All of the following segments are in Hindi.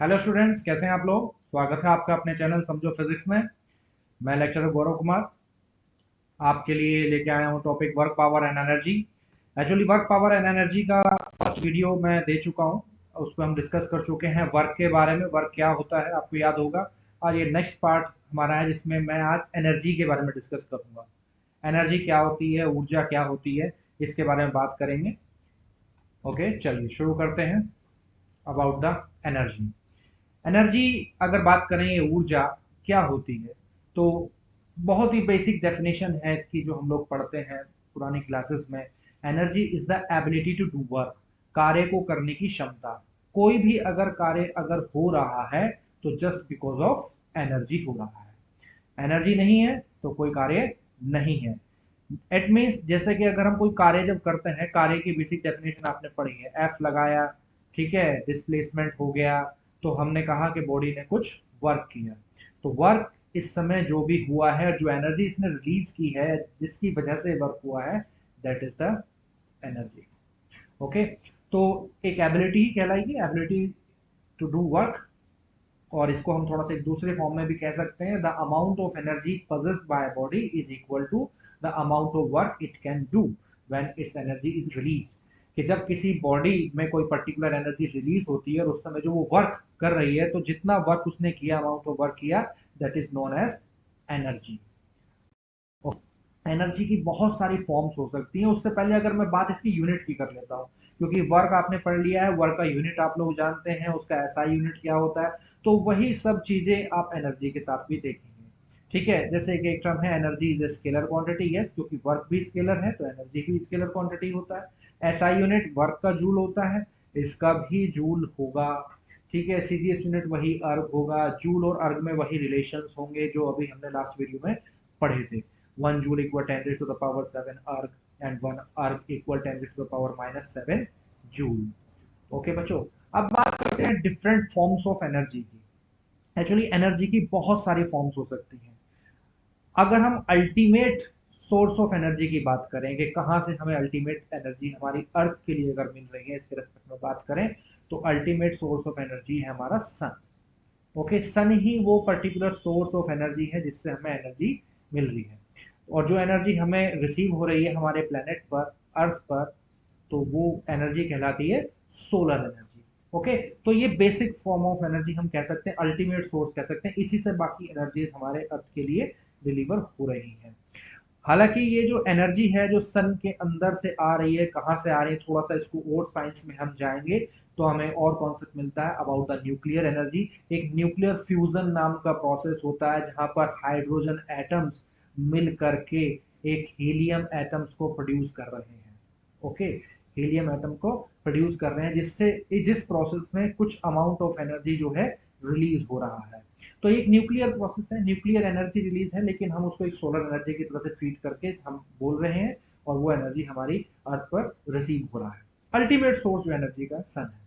हेलो स्टूडेंट्स, कैसे हैं आप लोग। स्वागत है आपका अपने चैनल समझो फिजिक्स में। मैं लेक्चरर गौरव कुमार आपके लिए लेके आया हूँ topic work power and energy. Actually work power and energy का फर्स्ट वीडियो मैं दे चुका हूँ। उस पर हम डिस्कस कर चुके हैं वर्क के बारे में, वर्क क्या होता है आपको याद होगा। और ये नेक्स्ट पार्ट हमारा है जिसमें मैं आज एनर्जी के बारे में डिस्कस करूँगा। एनर्जी क्या होती है, ऊर्जा क्या होती है, इसके बारे में बात करेंगे। ओके, चलिए शुरू करते हैं। About the energy. एनर्जी अगर बात करें, ये ऊर्जा क्या होती है, तो बहुत ही बेसिक डेफिनेशन है इसकी जो हम लोग पढ़ते हैं पुरानी क्लासेस में। Energy is the ability to do work, कार्य को करने की क्षमता। कोई भी अगर कार्य अगर हो रहा है तो जस्ट बिकॉज ऑफ एनर्जी हो रहा है। एनर्जी नहीं है तो कोई कार्य नहीं है। इट मीन्स जैसे कि अगर हम कोई कार्य जब करते हैं, कार्य की बेसिक डेफिनेशन आपने पढ़ी है, एफ लगाया, ठीक है, डिस्प्लेसमेंट हो गया, तो हमने कहा कि बॉडी ने कुछ वर्क किया। तो वर्क इस समय जो भी हुआ है, जो एनर्जी इसने रिलीज की है, जिसकी वजह से वर्क हुआ है, that is the energy. Okay, तो एक एबिलिटी ही कहलाएगी, एबिलिटी टू डू वर्क। और इसको हम थोड़ा सा एक दूसरे फॉर्म में भी कह सकते हैं, the amount of energy possessed by body is equal to the amount of work it can do when its energy is release. कि जब किसी बॉडी में कोई पर्टिकुलर एनर्जी रिलीज होती है और उस समय जो वो वर्क कर रही है, तो जितना वर्क उसने किया, अमाउंट ऑफ वर्क किया, that is known as energy. Energy की बहुत सारी फॉर्म्स हो सकती हैं। उससे पहले अगर मैं बात इसकी यूनिट की कर लेता हूँ, क्योंकि वर्क आपने पढ़ लिया है, वर्क का यूनिट आप लोग जानते हैं, उसका एसआई यूनिट क्या होता है। तो वही सब चीजें आप एनर्जी के साथ भी देखेंगे। ठीक है, जैसे कि एक टर्म है energy is a scalar quantity. Yes, क्योंकि वर्क भी स्केलर है तो एनर्जी भी स्केलर क्वांटिटी होता है। एसआई यूनिट वर्क का जूल होता है, इसका भी जूल होगा। ठीक है, सीजीएस यूनिट वही अर्ग होगा। जूल और अर्ग में वही रिलेशंस होंगे जो अभी हमने लास्ट वीडियो में पढ़े थे। 1 joule equal 10 raised to the power 7 arc and 1 arc equal 10 raised to the power minus 7 joule। Okay बच्चों, अब बात करते हैं डिफरेंट फॉर्म्स ऑफ एनर्जी की। एक्चुअली एनर्जी की बहुत सारी फॉर्म्स हो सकती हैं। अगर हम अल्टीमेट सोर्स ऑफ एनर्जी की बात करें कि कहाँ से हमें अल्टीमेट एनर्जी हमारी अर्थ के लिए अगर मिल रही है, इसके रेस्पेक्ट में बात करें, तो अल्टीमेट सोर्स ऑफ एनर्जी है हमारा सन। ओके, सन ही वो पर्टिकुलर सोर्स ऑफ एनर्जी है जिससे हमें एनर्जी मिल रही है। और जो एनर्जी हमें रिसीव हो रही है हमारे प्लेनेट पर, अर्थ पर, तो वो एनर्जी कहलाती है सोलर एनर्जी। ओके, तो ये बेसिक फॉर्म ऑफ एनर्जी हम कह सकते हैं, अल्टीमेट सोर्स कह सकते हैं। इसी से बाकी एनर्जीज हमारे अर्थ के लिए डिलीवर हो रही है। हालांकि ये जो एनर्जी है जो सन के अंदर से आ रही है, कहाँ से आ रही है, थोड़ा सा इसको और साइंस में हम जाएंगे तो हमें और कॉन्सेप्ट मिलता है अबाउट द न्यूक्लियर एनर्जी। एक न्यूक्लियर फ्यूजन नाम का प्रोसेस होता है जहां पर हाइड्रोजन एटम्स मिल करके एक हीलियम एटम्स को प्रोड्यूस कर रहे हैं। ओके, हीलियम एटम को प्रोड्यूस कर रहे हैं, जिससे जिस प्रोसेस में कुछ अमाउंट ऑफ एनर्जी जो है रिलीज हो रहा है। तो एक न्यूक्लियर प्रोसेस है, न्यूक्लियर एनर्जी रिलीज है, लेकिन हम उसको एक सोलर एनर्जी की तरह से ट्रीट करके हम बोल रहे हैं, और वो एनर्जी हमारी अर्थ पर रिसीव हो रहा है। अल्टीमेट सोर्स जो एनर्जी का सन है।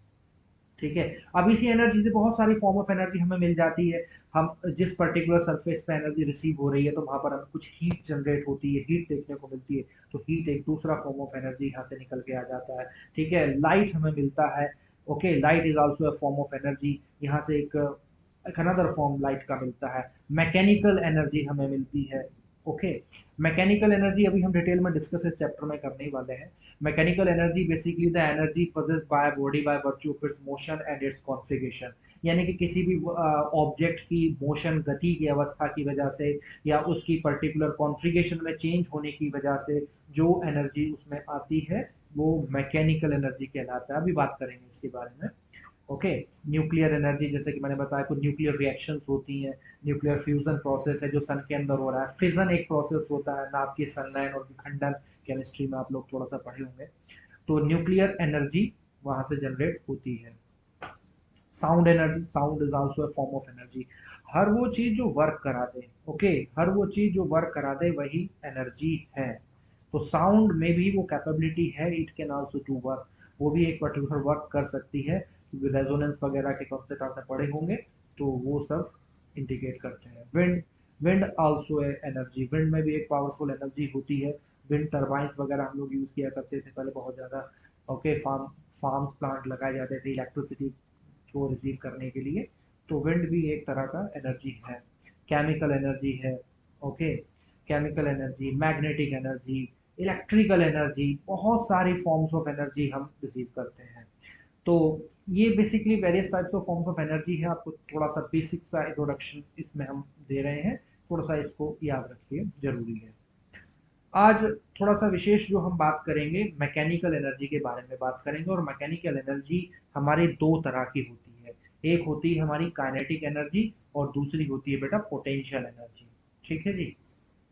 ठीक है, अब इसी एनर्जी से बहुत सारी फॉर्म ऑफ एनर्जी हमें मिल जाती है। हम जिस पर्टिकुलर सरफेस पे एनर्जी रिसीव हो रही है, तो वहां पर हमें कुछ हीट जनरेट होती है, हीट देखने को मिलती है। तो हीट एक दूसरा फॉर्म ऑफ एनर्जी यहाँ से निकल के आ जाता है। ठीक है, लाइट हमें मिलता है। Okay, light is also a form of energy. यहाँ से एक अनदर फॉर्म लाइट का मिलता है। मैकेनिकल एनर्जी हमें मिलती है। ओके, मैकेनिकल एनर्जी अभी हम डिटेल में डिस्कस इस चैप्टर में करने ही वाले हैं। Mechanical energy basically the energy possessed by body by virtue of its motion and its configuration. यानी कि किसी भी ऑब्जेक्ट की मोशन, गति की अवस्था की वजह से, या उसकी पर्टिकुलर कॉन्फ़िगरेशन में चेंज होने की वजह से जो एनर्जी उसमें आती है, वो मैकेनिकल एनर्जी कहलाता है। अभी बात करेंगे इसके बारे में। ओके, न्यूक्लियर एनर्जी जैसे कि मैंने बताया, कुछ न्यूक्लियर रिएक्शंस होती हैं। न्यूक्लियर फ्यूजन प्रोसेस है जो सन के अंदर हो रहा है। फिजन एक प्रोसेस होता है, नाभिकीय संलयन और विखंडन, केमिस्ट्री में आप लोग थोड़ा सा पढ़े होंगे। तो न्यूक्लियर एनर्जी वहां से जनरेट होती है। Sound energy, sound is also a form of energy. हर वो चीज जो वर्क करा दे, ओके, हर वो चीज जो वर्क करा दे वही एनर्जी है। तो साउंड में भी वो कैपेबिलिटी है, it can also do work. वो भी एक पर्टिकुलर वर्क कर सकती है, क्योंकि रेजोनेंस वगैरह के कॉन्सेप्ट आपने पढ़े होंगे, तो वो सब इंडिकेट करते हैं। Wind, wind also energy, wind में भी एक पावरफुल एनर्जी होती है। विंड टर्बाइंस वगैरह हम लोग यूज किया करते थे पहले बहुत ज्यादा। ओके, फार्म्स प्लांट लगाए जाते थे इलेक्ट्रिसिटी उसको रिसीव करने के लिए। तो विंड भी एक तरह का एनर्जी है, केमिकल एनर्जी है। Okay, chemical energy, magnetic energy, electrical energy, बहुत सारी फॉर्म्स ऑफ एनर्जी हम रिसीव करते हैं। तो ये basically various types of forms of energy है। आपको थोड़ा सा बेसिक सा इंट्रोडक्शन इसमें हम दे रहे हैं, थोड़ा सा इसको याद रखिए, जरूरी है। आज थोड़ा सा विशेष जो हम बात करेंगे, मैकेनिकल एनर्जी के बारे में बात करेंगे। और मैकेनिकल एनर्जी हमारी दो तरह की होती है, एक होती है हमारी काइनेटिक एनर्जी और दूसरी होती है बेटा पोटेंशियल एनर्जी। ठीक है जी,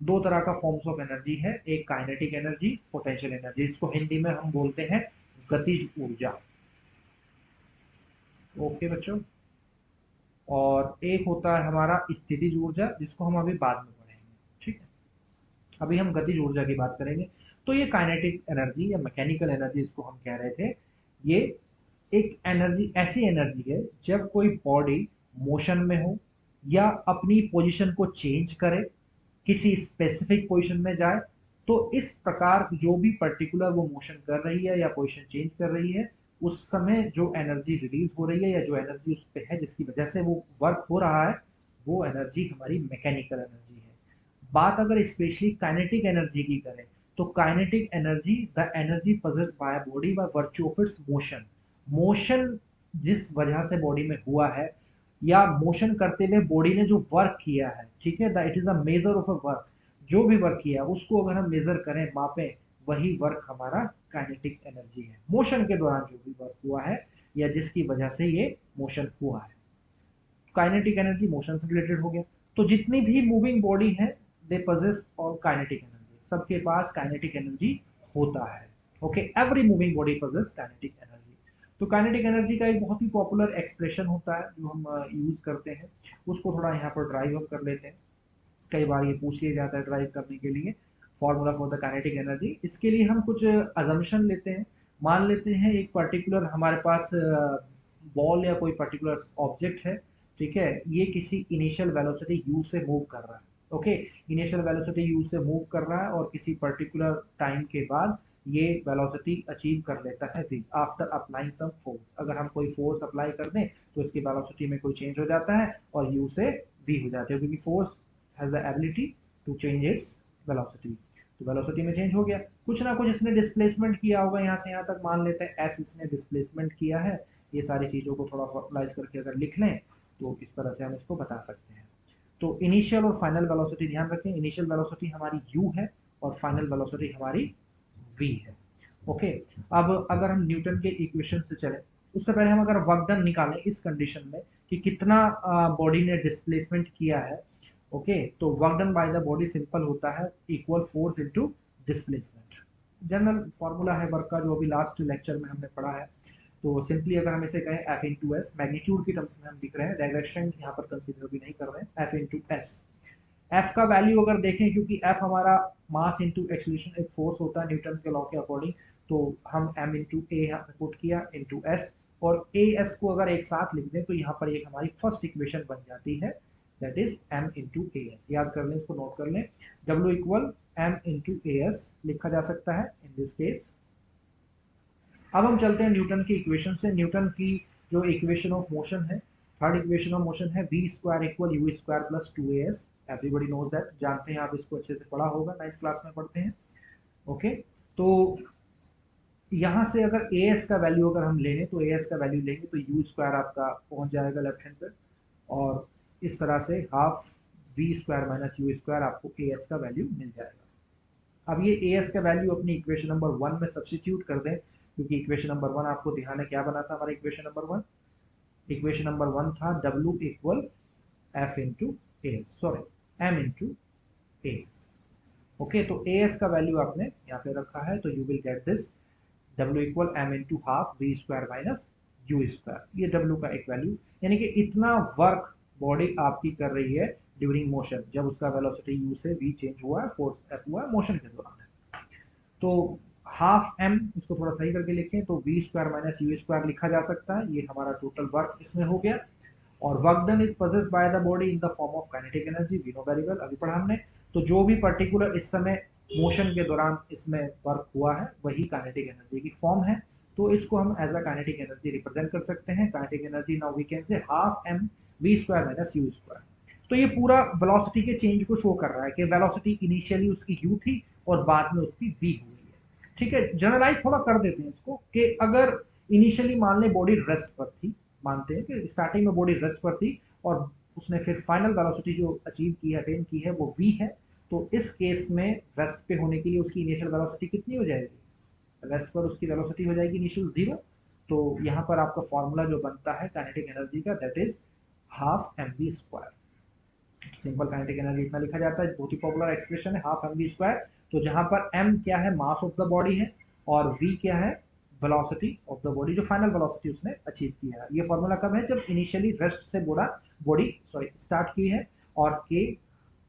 दो तरह का फॉर्म्स ऑफ एनर्जी है, एक काइनेटिक एनर्जी, पोटेंशियल एनर्जी। इसको हिंदी में हम बोलते हैं गतिज ऊर्जा। ओके बच्चों, और एक होता है हमारा स्थितिज ऊर्जा, जिसको हम अभी बाद में पढ़ेंगे। ठीक है, अभी हम गतिज ऊर्जा की बात करेंगे। तो ये काइनेटिक एनर्जी या मैकेनिकल एनर्जी इसको हम कह रहे थे, ये एक एनर्जी, ऐसी एनर्जी है जब कोई बॉडी मोशन में हो या अपनी पोजीशन को चेंज करे, किसी स्पेसिफिक पोजीशन में जाए, तो इस प्रकार जो भी पर्टिकुलर वो मोशन कर रही है या पोजीशन चेंज कर रही है, उस समय जो एनर्जी रिलीज हो रही है या जो एनर्जी उस पे है जिसकी वजह से वो वर्क हो रहा है, वो एनर्जी हमारी मैकेनिकल एनर्जी है। बात अगर स्पेशली काइनेटिक एनर्जी की करें, तो kinetic energy the energy possessed by body by virtue of its motion. Motion जिस वजह से बॉडी में हुआ है या मोशन करते हुए बॉडी ने जो वर्क किया है, ठीक है, the it is a measure of a work. जो भी वर्क किया उसको अगर हम मेजर करें, मापें, वही वर्क हमारा काइनेटिक एनर्जी है। मोशन के दौरान जो भी वर्क हुआ है या जिसकी वजह से ये मोशन हुआ है, काइनेटिक एनर्जी मोशन से रिलेटेड हो गया। तो जितनी भी मूविंग बॉडी है, दे पोजेस और काइनेटिक एनर्जी, सबके पास काइनेटिक एनर्जी होता है। Okay, every moving body possess kinetic energy. तो काइनेटिक एनर्जी का एक बहुत ही पॉपुलर एक्सप्रेशन होता है जो हम यूज करते हैं, उसको थोड़ा यहाँ पर ड्राइव अप कर लेते हैं। कई बार ये पूछ लिया जाता है ड्राइव करने के लिए formula for the kinetic energy. इसके लिए हम कुछ अजम्पशन लेते हैं। मान लेते हैं एक पर्टिकुलर हमारे पास बॉल या कोई पर्टिकुलर ऑब्जेक्ट है, ठीक है, ये किसी इनिशियल वेलोसिटी u से मूव कर रहा है। ओके, इनिशियल वेलोसिटी u से मूव कर रहा है और किसी पर्टिकुलर टाइम के बाद ये वेलोसिटी अचीव कर लेता है v after applying some force. अगर हम कोई फोर्स अप्लाई कर दें तो इसकी वेलोसिटी में कोई चेंज हो जाता है और u से v हो जाते हैं, क्योंकि force has the ability to change its velocity. तो वेलोसिटी में चेंज हो गया, कुछ ना कुछ इसने डिस्प्लेसमेंट किया होगा, यहाँ से यहाँ तक मान लेते हैं s इसने डिस्प्लेसमेंट किया है। ये सारी चीज़ों को थोड़ा फॉर्मलाइज करके अगर लिख लें तो इस तरह से हम इसको बता सकते हैं। तो इनिशियल और फाइनल वेलोसिटी ध्यान रखें, इनिशियल वेलोसिटी हमारी u है और फाइनल वेलोसिटी हमारी v है। ओके, अब अगर हम न्यूटन के इक्वेशन से चलें, उससे पहले हम अगर वर्क डन निकालें इस कंडीशन में कि कितना बॉडी ने डिस्प्लेसमेंट किया है, ओके, तो work done by the body simple होता है equal force into displacement. General formula है वर्क का, जो अभी लास्ट लेक्चर में हमने पढ़ा है। तो सिंपली अगर हम इसे कहें एफ इंटू एस, मैग्नीट्यूड की टर्म्स में हम लिख रहे हैं, डायरेक्शन यहाँ पर कंसिडर भी नहीं कर रहे हैं, एफ इंटू एस। एफ का वैल्यू अगर देखें, क्योंकि एफ हमारा मास इंटू एक्सीलरेशन एक फोर्स होता है न्यूटन के लॉ के अकॉर्डिंग, तो हम एम इंटू ए यहाँ पे पुट किया इंटू एस, और ए एस को अगर एक साथ लिख दें तो यहाँ पर एक हमारी फर्स्ट इक्वेशन बन जाती है, that is M into A S. याद कर लें, इसको नोट कर लें, W equal M into A S लिखा जा सकता है इन दिस केस। अब हम चलते हैं न्यूटन की इक्वेशन से। न्यूटन की जो इक्वेशन ऑफ मोशन है, थर्ड इक्वेशन ऑफ मोशन है V square equal U square plus two A S. Everybody knows that, जानते हैं आप, इसको अच्छे से पढ़ा होगा, 9th क्लास में पढ़ते हैं। ओके, तो यहाँ से अगर ए एस का वैल्यू अगर हम लेंगे तो ए एस का वैल्यू लेंगे तो यू स्क्वायर आपका पहुंच जाएगा लेफ्ट हैंड पर, और इस तरह से half V square minus U square आपको ए एस का वैल्यू मिल जाएगा। अब ये ए एस का वैल्यू अपनी इक्वेशन नंबर 1 में सब्सटीट्यूट कर दें, क्योंकि इक्वेशन नंबर 1 आपको ध्यान है क्या बना था हमारा इक्वेशन नंबर 1। इक्वेशन नंबर 1 था W इक्वल एफ इंटू ए, सॉरी एम इंटू ए। ओके, तो ए एस का वैल्यू आपने यहाँ पे रखा है, तो you will get this W equal M into half V square minus U square. ये W का एक वैल्यू, यानी कि इतना वर्क बॉडी आपकी कर रही है ड्यूरिंग मोशन, जब उसका वेलोसिटी u से v चेंज हुआ है, फोर्स F हुआ है मोशन के दौरान है। तो हाफ एम, इसको थोड़ा सही करके लिखें तो V square minus U square लिखा जा सकता है, ये हमारा टोटल वर्क इसमें हो गया। और work done is possessed by the body in the form of kinetic energy, we know very well, अभी पढ़ा हमने। तो जो भी पर्टिकुलर इस समय मोशन के दौरान इसमें वर्क हुआ है वही काइनेटिक एनर्जी की फॉर्म है। तो इसको हम as a kinetic energy represent कर सकते हैं। Kinetic energy now we can say half M V square minus U square. तो ये पूरा वेलोसिटी के चेंज को शो कर रहा है कि वेलोसिटी इनिशियली उसकी u थी और बाद में उसकी v हुई है। ठीक है, जनरलाइज थोड़ा कर देते हैं इसको कि अगर इनिशियली मान लें बॉडी रेस्ट पर थी, मानते हैं कि स्टार्टिंग में बॉडी रेस्ट पर थी और उसने फिर फाइनल वेलोसिटी जो अचीव की है, अटेन की है, वो v है। तो इस केस में रेस्ट पे होने के लिए उसकी इनिशियल वेलोसिटी कितनी हो जाएगी? रेस्ट पर उसकी वेलोसिटी हो जाएगी इनिशियल 0। तो यहाँ पर आपका फॉर्मूला जो बनता है काइनेटिक एनर्जी का, that is half M V square. Simple kinetic energy इतना लिखा जाता है, बहुत ही पॉपुलर एक्सप्रेशन है, हाफ एम वी स्क्वायर। तो जहां पर एम क्या है, मास ऑफ द बॉडी है, और वी क्या है, वेलोसिटी ऑफ द बॉडी, जो फाइनल वेलोसिटी उसने अचीव किया है। ये फॉर्मूला कब है? जब इनिशियली रेस्ट से बॉडी स्टार्ट की है और K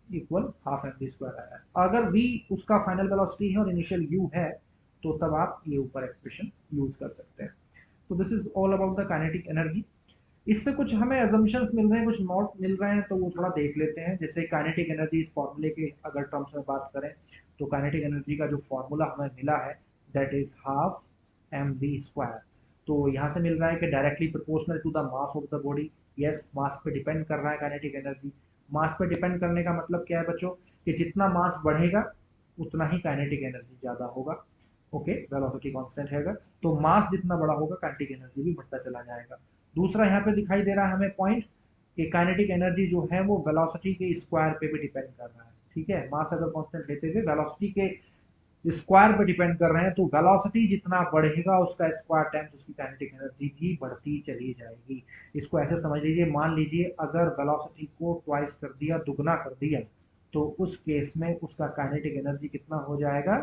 equal half M V square आया है। अगर v उसका फाइनल वेलोसिटी है और इनिशियल u है, तो तब आप ये ऊपर एक्सप्रेशन यूज कर सकते हैं। तो this is all about the kinetic energy. इससे कुछ हमें अजम्पशंस मिल रहे हैं, कुछ नोट मिल रहे हैं, तो वो थोड़ा देख लेते हैं। जैसे काइनेटिक एनर्जी इस फॉर्मूले के अगर टर्म्स में बात करें, तो काइनेटिक एनर्जी का जो फॉर्मूला हमें मिला है, that is half M V square. तो यहाँ से मिल रहा है कि directly proportional to the mass of the body. Yes, mass पे डिपेंड कर रहा है काइनेटिक एनर्जी। मास पे डिपेंड करने का मतलब क्या है बच्चों, कि जितना मास बढ़ेगा उतना ही काइनेटिक एनर्जी ज़्यादा होगा। ओके, वेलोसिटी कांस्टेंट है अगर, तो मास जितना बड़ा होगा काइनेटिक एनर्जी भी बढ़ता चला जाएगा। दूसरा यहाँ पे दिखाई दे रहा है हमें पॉइंट, कि काइनेटिक एनर्जी जो है वो वेलोसिटी के स्क्वायर पे भी डिपेंड कर रहा है। ठीक है, मास अगर कांस्टेंट लेते हुए वेलोसिटी के स्क्वायर पे डिपेंड कर रहे हैं, तो वेलोसिटी जितना बढ़ेगा उसका स्क्वायर टाइम्स उसकी काइनेटिक एनर्जी भी बढ़ती चली जाएगी। इसको ऐसे समझ लीजिए, मान लीजिए अगर वेलोसिटी को ट्वाइस कर दिया, दुगना कर दिया, तो उस केस में उसका काइनेटिक एनर्जी कितना हो जाएगा?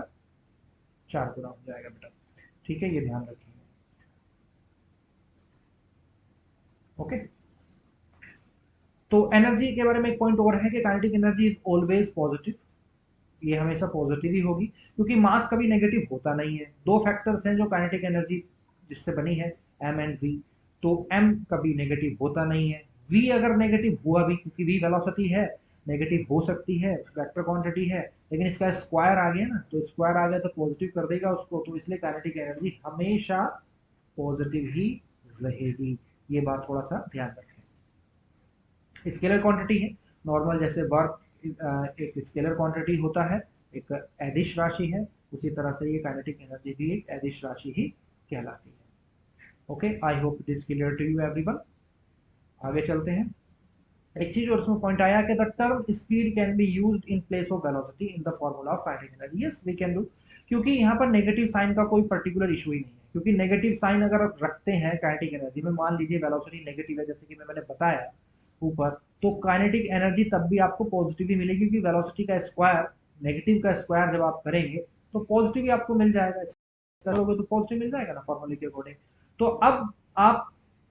4 गुना हो जाएगा बेटा। ठीक है, ये ध्यान रखिए। ओके, तो एनर्जी के बारे में एक पॉइंट और है कि kinetic energy is always positive. ये हमेशा पॉजिटिव ही होगी, क्योंकि मास कभी नेगेटिव होता नहीं है। दो फैक्टर्स हैं जो काइनेटिक एनर्जी जिससे बनी है, एम एंड वी। तो एम कभी नेगेटिव होता नहीं है, वी अगर नेगेटिव हुआ भी, क्योंकि वी वेलोसिटी है, नेगेटिव हो सकती है, वेक्टर क्वांटिटी है, लेकिन इसका स्क्वायर आ गया ना, तो स्क्वायर आ गया तो पॉजिटिव कर देगा उसको, तो इसलिए काइनेटिक एनर्जी हमेशा पॉजिटिव ही रहेगी। ये बात थोड़ा सा ध्यान रखें। स्केलर क्वांटिटी है नॉर्मल, जैसे वर्क एक स्केलर क्वांटिटी होता है, एक एडिश राशि है, उसी तरह से ये काइनेटिक एनर्जी भी एक एडिश राशि ही कहलाती है। Okay, I hope it is clear to you everyone. आगे चलते हैं। एक चीज और इसमें पॉइंट आया कि the term speed can be used in place of velocity in the formula of kinetic energy. Yes, we can do, क्योंकि यहाँ पर नेगेटिव साइन का कोई पर्टिकुलर इशू ही नहीं है। क्योंकि नेगेटिव साइन अगर आप रखते हैं काइनेटिक एनर्जी में, मान लीजिए वेलोसिटी नेगेटिव है, जैसे कि मैंने बताया ऊपर, तो काइनेटिक एनर्जी तब भी आपको पॉजिटिव ही मिलेगी, क्योंकि वेलोसिटी का स्क्वायर, नेगेटिव का स्क्वायर जब आप करेंगे तो पॉजिटिव ही आपको मिल जाएगा। करोगे तो पॉजिटिव मिल जाएगा ना फॉर्मूले के अकॉर्डिंग। तो अब आप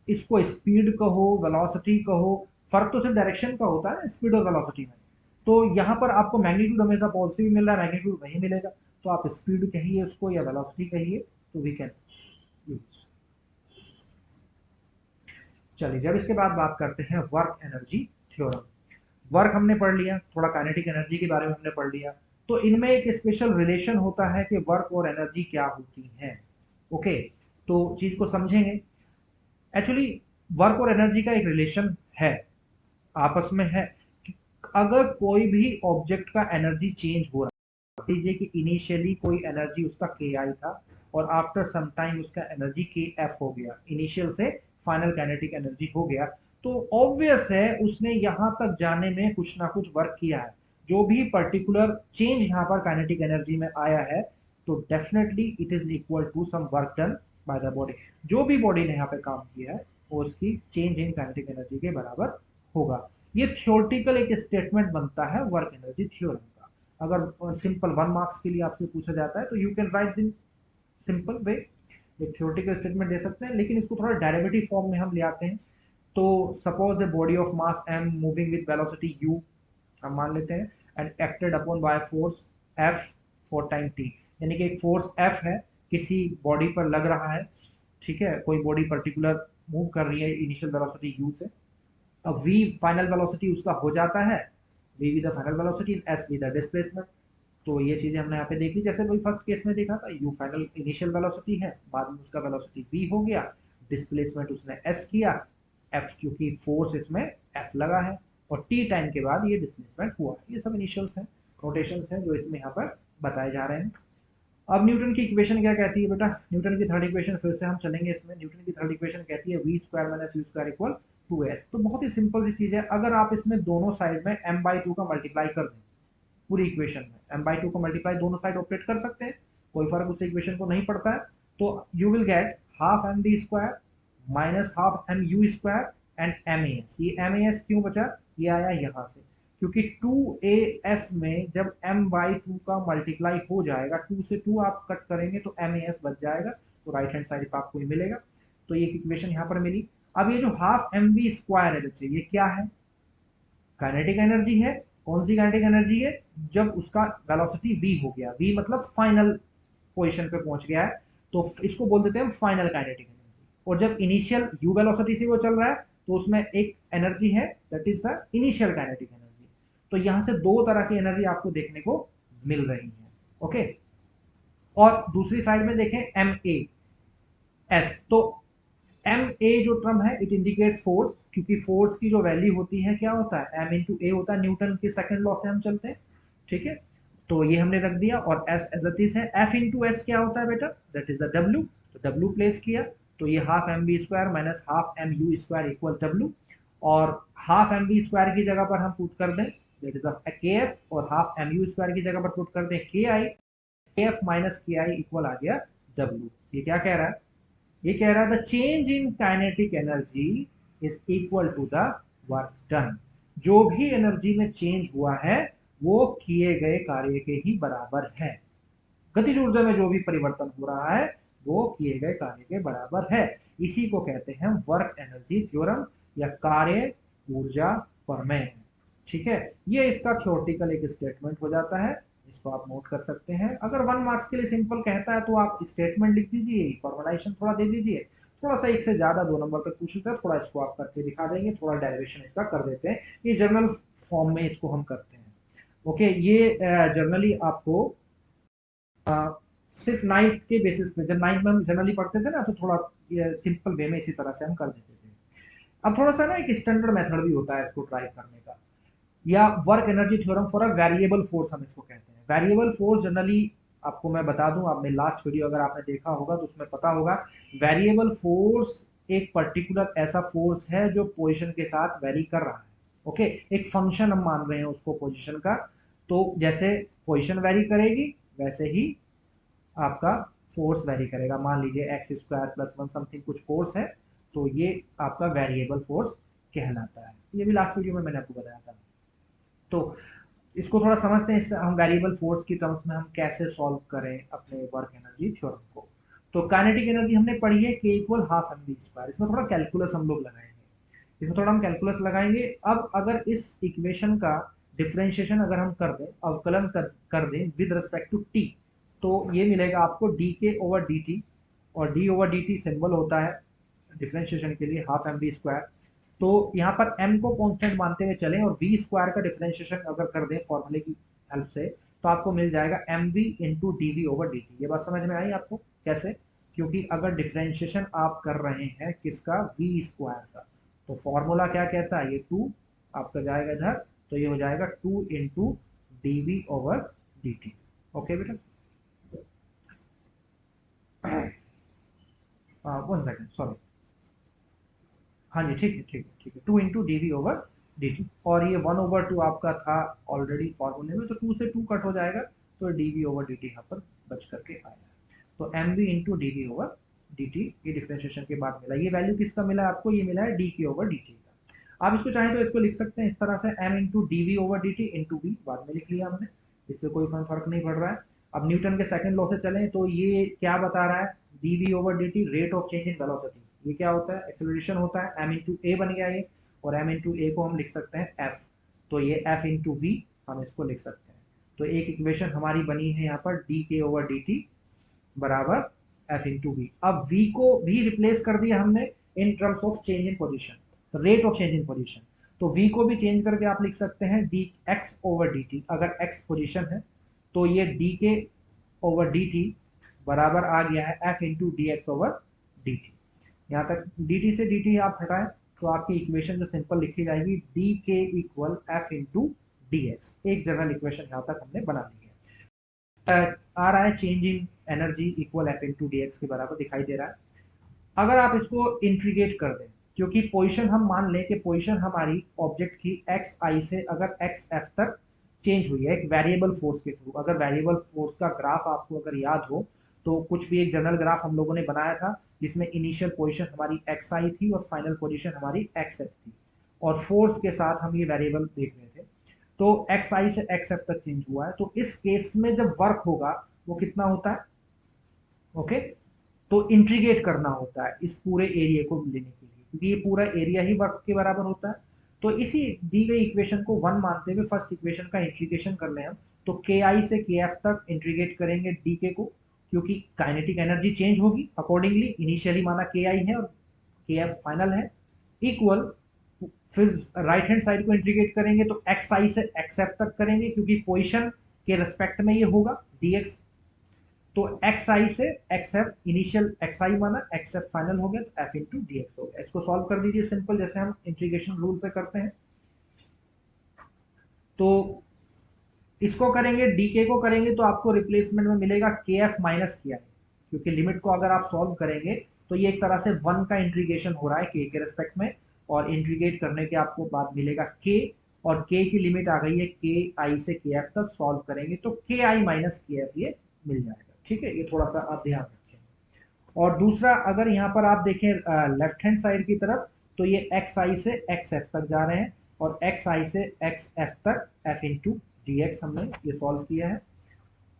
इसको स्पीड कहो, वेलोसिटी कहो, फर्क तो सिर्फ डायरेक्शन का होता है स्पीड और वेलोसिटी में। तो यहाँ पर आपको मैग्नीट्यूड हमेशा पॉजिटिव मिल रहा है, मैग्नीट्यूड वही मिलेगा। तो आप स्पीड कहिए उसको या वेलोसिटी कहिए, तो वी कैन यूज। चलिए, जब इसके बाद बात करते हैं वर्क एनर्जी थ्योरम। वर्क हमने पढ़ लिया, थोड़ा काइनेटिक एनर्जी के बारे में हमने पढ़ लिया। तो इनमें एक स्पेशल रिलेशन होता है कि वर्क और एनर्जी क्या होती है। ओके, तो चीज को समझेंगे। एक्चुअली वर्क और एनर्जी का एक रिलेशन है, आपस में है। अगर कोई भी ऑब्जेक्ट का एनर्जी चेंज हो रहा है, लीजिए कि इनिशियली कोई एनर्जी उसका के आई था और आफ्टर सम टाइम उसका एनर्जी के एफ हो गया, इनिशियल से फाइनल काइनेटिक एनर्जी हो गया, तो ऑब्वियस है उसने यहां तक जाने में कुछ ना कुछ वर्क किया है। जो भी पर्टिकुलर चेंज यहाँ पर काइनेटिक एनर्जी में आया है, तो definitely it is equal to some work done by the body. जो भी बॉडी ने यहाँ पे काम किया है वो उसकी चेंज इन काइनेटिक एनर्जी के बराबर होगा। ये थियोरटिकल एक स्टेटमेंट बनता है वर्क एनर्जी थ्योरम का। अगर सिंपल 1 मार्क्स के लिए आपसे पूछा जाता है, तो you can write in simple way, एक थियोरटिकल स्टेटमेंट दे सकते हैं, लेकिन इसको थोड़ा डेरिवेटिव फॉर्म में हम ले आते हैं। तो suppose a body of mass m moving with velocity u, हम मान लेते हैं, and acted upon by force F for time t। यानी कि एक फोर्स F है, किसी बॉडी पर लग रहा है। ठीक है, कोई बॉडी पर्टिकुलर मूव कर रही है इनिशियल वेलोसिटी u से। अब v फाइनल वेलोसिटी उसका हो जाता है, v with the final velocity, s with the displacement. तो ये चीजें हमने यहाँ पे देखी, जैसे वही फर्स्ट केस में देखा था, यू फाइनल इनिशियल वेलोसिटी है, बाद में उसका वेलोसिटी v हो गया, डिस्प्लेसमेंट उसने s किया, f क्योंकि फोर्स इसमें f लगा है, और t टाइम के बाद ये डिस्प्लेसमेंट हुआ। ये सब इनिशियल्स हैं, नोटेशंस हैं जो इसमें यहाँ पर बताए जा रहे हैं। अब न्यूटन की इक्वेशन क्या कहती है बेटा, न्यूटन की थर्ड इक्वेशन फिर से हम चलेंगे इसमें। न्यूटन की थर्ड इक्वेशन कहती है V square minus U square equal 2s। तो बहुत ही सिंपल सी चीज है, अगर आप इसमें दोनों साइड में m/2 का मल्टीप्लाई कर दें, पूरी इक्वेशन में m/2 को मल्टीप्लाई दोनों साइड ऑपरेट कर सकते हैं, कोई फर्क उस इक्वेशन को नहीं पड़ता है। तो you will get half M B square minus half M U square and M A S. ये एम ए एस क्यों बचा, ये आया यहाँ से, क्योंकि 2as में जब m/2 का मल्टीप्लाई हो जाएगा, 2 से 2 आप कट करेंगे तोmas बच जाएगा, तो राइट हैंड साइड पर आपको ये मिलेगा। तो ये इक्वेशन यहाँ पर मिली। अब ये जो हाफ एम बी स्क्वायर है बच्चे, ये क्या है, काइनेटिक एनर्जी है। कौन सी काइनेटिक एनर्जी है, जब उसका वेलोसिटी v हो गया, v मतलब फाइनल पोजीशन पे पहुंच गया है, तो इसको बोल देते हैं फाइनल काइनेटिक एनर्जी। और जब इनिशियल u वेलोसिटी से वो चल रहा है, तो उसमें एक एनर्जी है, that is the initial kinetic energy. तो यहां से दो तरह की एनर्जी आपको देखने को मिल रही है। ओके, और दूसरी साइड में देखें एम ए एस, तो एम ए जो टर्म है इट इंडिकेट्स फोर्स, क्योंकि फोर्स की जो वैल्यू होती है क्या होता है, एम इंटू ए होता है, न्यूटन के सेकंड लॉ से हम चलते हैं। ठीक है, तो ये हमने रख दिया, और एस एज इट इज है। एफ इंटू एस क्या होता है बेटा, दैट इज द डब्ल्यू, तो डब्ल्यू प्लेस किया, तो ये half M B square minus half M U square equal W, और हाफ एम बी स्क्वायर की जगह पर हम पुट कर दें दैट इज के एफ, और हाफ एम यू स्क्वायर की जगह पर पुट कर दें के आई, के एफ माइनस के आई इक्वल आ गया डब्ल्यू। ये क्या कह रहा है, ये कह रहा है the change in kinetic energy is equal to the work done. जो भी एनर्जी में चेंज हुआ है वो किए गए कार्य के ही बराबर है। गतिज ऊर्जा में जो भी परिवर्तन हो रहा है वो किए गए कार्य के बराबर है। इसी को कहते हैं वर्क एनर्जी थ्योरम या कार्य ऊर्जा प्रमेय। ठीक है, ये इसका थ्योरेटिकल एक स्टेटमेंट हो जाता है, इसको आप नोट कर सकते हैं। अगर 1 मार्क्स के लिए सिंपल कहता है तो आप स्टेटमेंट लिख दीजिए, फॉर्मुलाइजेशन थोड़ा दे दीजिए, थोड़ा सा एक से ज्यादा 2 नंबर तक पूछ लेता है, थोड़ा इसको आप करके दिखा देंगे, थोड़ा डेरिवेशन इसका कर देते हैं, ये जर्नल फॉर्म में इसको हम करते हैं। ओके, ये जर्नली आपको सिर्फ नाइन्थ के बेसिस पे, जब नाइन्थ में हम जनरली पढ़ते थे ना, तो थोड़ा सिंपल वे में इसी तरह से हम कर देते थे। अब थोड़ा सा ना एक स्टैंडर्ड मेथड भी होता है इसको ट्राई करने का, या work energy theorem for a variable force हम इसको कहते हैं। वेरिएबल फोर्स जनरली आपको मैं बता दूं, आपने लास्ट वीडियो अगर आपने देखा होगा तो उसमें पता होगा, वेरिएबल फोर्स एक पर्टिकुलर ऐसा फोर्स है जो पोजीशन के साथ वेरी कर रहा है। ओके, एक फंक्शन हम मान रहे हैं उसको पोजीशन का, तो जैसे पोजीशन वेरी करेगी वैसे ही आपका फोर्स वेरी करेगा। मान लीजिए एक्स स्क्वायर प्लस 1 समथिंग कुछ फोर्स है, तो ये आपका वेरिएबल फोर्स कहलाता है। ये भी लास्ट वीडियो में मैंने आपको बताया था। तो इसको थोड़ा समझते हैं, इससे हम वेरिएबल फोर्स की टर्म्स में हम कैसे सॉल्व करें अपने वर्क एनर्जी थ्योरम को। तो काइनेटिक एनर्जी हमने पढ़ी है K equal half M B square. इसमें थोड़ा कैलकुलस हम लोग लगाएंगे, इसमें थोड़ा हम कैलकुलस लगाएंगे। अब अगर इस इक्वेशन का डिफरेंशिएशन अगर हम कर दें, अवकलन कर दें विद रिस्पेक्ट टू टी, तो ये मिलेगा आपको डी के ओवर डी टी, और D over D T symbol होता है डिफरेंशिएशन के लिए हाफ एम बी स्क्वायर। तो यहाँ पर m को कांस्टेंट मानते हुए चलें और v स्क्वायर का डिफरेंशिएशन अगर कर दें फॉर्मूले की हेल्प से, तो आपको मिल जाएगा mv into D V over D T. ये बात समझ में आई आपको कैसे, क्योंकि अगर डिफरेंशिएशन आप कर रहे हैं किसका, v स्क्वायर का, तो फॉर्मूला क्या कहता है, ये 2 आपका जाएगा इधर, तो ये हो जाएगा 2 into D V over D T. Okay बेटा, 1 सेकेंड सॉरी, हाँ जी ठीक है ठीक है ठीक है, 2 into D V over D T, और ये 1/2 आपका था ऑलरेडी फॉर्मूले में, तो 2 से 2 कट हो जाएगा, तो D V over D T यहाँ पर बच करके आया। तो M V into D V over D T, ये डिफ्रेंशिएशन के बाद मिला। ये वैल्यू किसका मिला आपको, ये मिला है डी के ओवर डी टी का। आप इसको चाहें तो इसको लिख सकते हैं इस तरह से, M into D V over D T into V, बाद में लिख लिया हमने, इससे कोई फर्क नहीं पड़ रहा है। अब न्यूटन के सेकंड लॉ से चलें, तो ये क्या बता रहा है, D V over D T rate of change in velocity, ये क्या होता है, एक्सेलरेशन होता है, m इंटू ए बन गया ये, और m इंटू ए को हम लिख सकते हैं f, तो ये f इंटू वी हम इसको लिख सकते हैं। तो एक इक्वेशन हमारी बनी है यहाँ पर डी के ओवर डी टी बराबर f इंटू वी। अब v को भी रिप्लेस कर दिया हमने in terms of change in position, rate of change in position, तो v को भी चेंज करके आप लिख सकते हैं D x over D T. अगर x पोजिशन है तो ये डी के ओवर डी टी बराबर आ गया है F into D x over D T. यहाँ तक डी टी से डी टी आप हटाएं तो आपकी इक्वेशन जो सिंपल लिखी जाएगी डी के equal F into D x. एक जनरल इक्वेशन यहाँ तक हमने बना ली है। आ रहा है change in energy equal F into D x के बराबर दिखाई दे रहा है। अगर आप इसको इंटीग्रेट कर दें, क्योंकि पोजीशन हम मान लें कि पोजीशन हमारी ऑब्जेक्ट की एक्स आई से अगर एक्स एफ तक चेंज हुई है एक वेरिएबल फोर्स के थ्रू। अगर वेरिएबल फोर्स का ग्राफ आपको अगर याद हो तो कुछ भी एक जनरल ग्राफ हम लोगों ने बनाया था जिसमें इनिशियल पोजीशन हमारी एक्स आई थी और फाइनल पोजीशन हमारी एक्स एफ थी, और फोर्स के साथ हम ये वेरिएबल देख रहे थे। तो एक्स आई से एक्स एफ तक चेंज हुआ है, तो इस केस में जब वर्क होगा वो कितना होता है? ओके, तो इंटीग्रेट करना होता है इस पूरे एरिया को लेने के लिए, क्योंकि ये पूरा एरिया ही वर्क के बराबर होता है। तो इसी दी गई इक्वेशन को 1 मानते हुए फर्स्ट इक्वेशन का इंटीग्रेशन कर लें हम, तो के आई से के एफ तक इंटीग्रेट करेंगे डी के को, क्योंकि काइनेटिक एनर्जी चेंज होगी अकॉर्डिंगली। इनिशियली माना के आई है और के एफ फाइनल है, इक्वल फिर राइट हैंड साइड को इंटीग्रेट करेंगे तो एक्स आई से एक्स एफ तक करेंगे, क्योंकि पोजिशन के रेस्पेक्ट में ये होगा डी एक्स। तो एक्स आई से एक्स एफ, इनिशियल एक्स आई माना एक्स एफ फाइनल हो गया, तो एफ इंटू डी एक्स हो गया। इसको सॉल्व कर दीजिए सिंपल, जैसे हम इंटीग्रेशन रूल पे करते हैं। तो इसको करेंगे, डी के को करेंगे तो आपको रिप्लेसमेंट में मिलेगा के एफ माइनस के आई, क्योंकि लिमिट को अगर आप सॉल्व करेंगे तो ये एक तरह से 1 का इंटीग्रेशन हो रहा है के रेस्पेक्ट में, और इंटीग्रेट करने के आपको बाद मिलेगा के, और के की लिमिट आ गई है के आई से के एफ तक। सॉल्व करेंगे तो के आई माइनस के एफ ये मिल जाएगा। ठीक है, ये थोड़ा सा आप ध्यान रखें। और दूसरा, अगर यहाँ पर आप देखें लेफ्ट हैंड साइड की तरफ, तो ये एक्स आई से एक्स एफ तक जा रहे हैं, और एक्स आई से एक्स एफ तक एफ इंटू डी एक्स हमने ये सॉल्व किया है।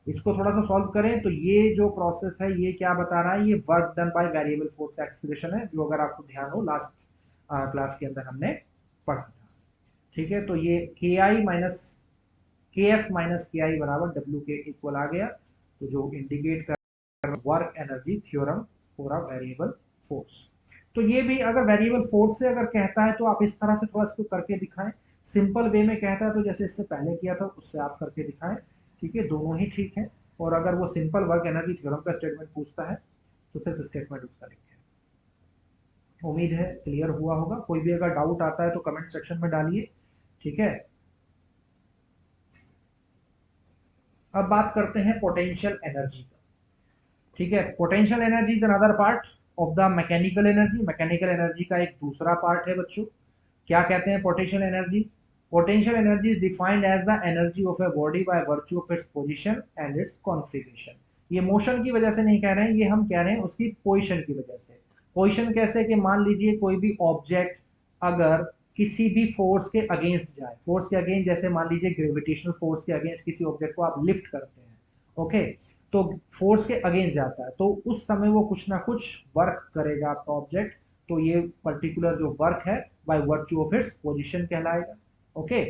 इसको थोड़ा सा सॉल्व करें तो ये जो प्रोसेस है ये क्या बता रहा है? ये work done by variable force का एक्सप्रेशन है, जो अगर आपको ध्यान हो लास्ट क्लास के अंदर हमने पढ़ा था। ठीक है, तो ये के आई माइनस के एफ माइनस के आई बराबर डब्ल्यू के इक्वल आ गया, तो जो इंडिकेट कर work energy theorem for a variable force. तो ये भी अगर वेरिएबल फोर्स से अगर कहता है तो आप इस तरह से थोड़ा इसको करके दिखाएं। सिंपल वे में कहता है तो जैसे इससे पहले किया था उससे आप करके दिखाएं। ठीक है, दोनों ही ठीक है। और अगर वो सिंपल वर्क एनर्जी थ्योरम का स्टेटमेंट पूछता है तो सिर्फ स्टेटमेंट उसका लिखें। उम्मीद है क्लियर हुआ होगा। कोई भी अगर डाउट आता है तो कमेंट सेक्शन में डालिए। ठीक है, अब बात करते हैं पोटेंशियल एनर्जी का। ठीक है, potential energy is another part of the mechanical energy. Mechanical energy का एक दूसरा पार्ट है बच्चों। क्या कहते हैं potential energy? Potential energy is defined as the energy of a body by virtue of its position and its configuration. ये मोशन की वजह से नहीं कह रहे हैं, ये हम कह रहे हैं उसकी पोजीशन की वजह से। पोजीशन कैसे? कि मान लीजिए कोई भी ऑब्जेक्ट अगर किसी भी फोर्स के अगेंस्ट जाए, फोर्स के अगेंस्ट, जैसे मान लीजिए ग्रेविटेशनल फोर्स के अगेंस्ट किसी ऑब्जेक्ट को आप लिफ्ट करते हैं, ओके, तो फोर्स के अगेंस्ट जाता है तो उस समय वो कुछ ना कुछ वर्क करेगा आपका ऑब्जेक्ट। तो ये पर्टिकुलर जो वर्क है bye virtue of its position कहलाएगा। ओके,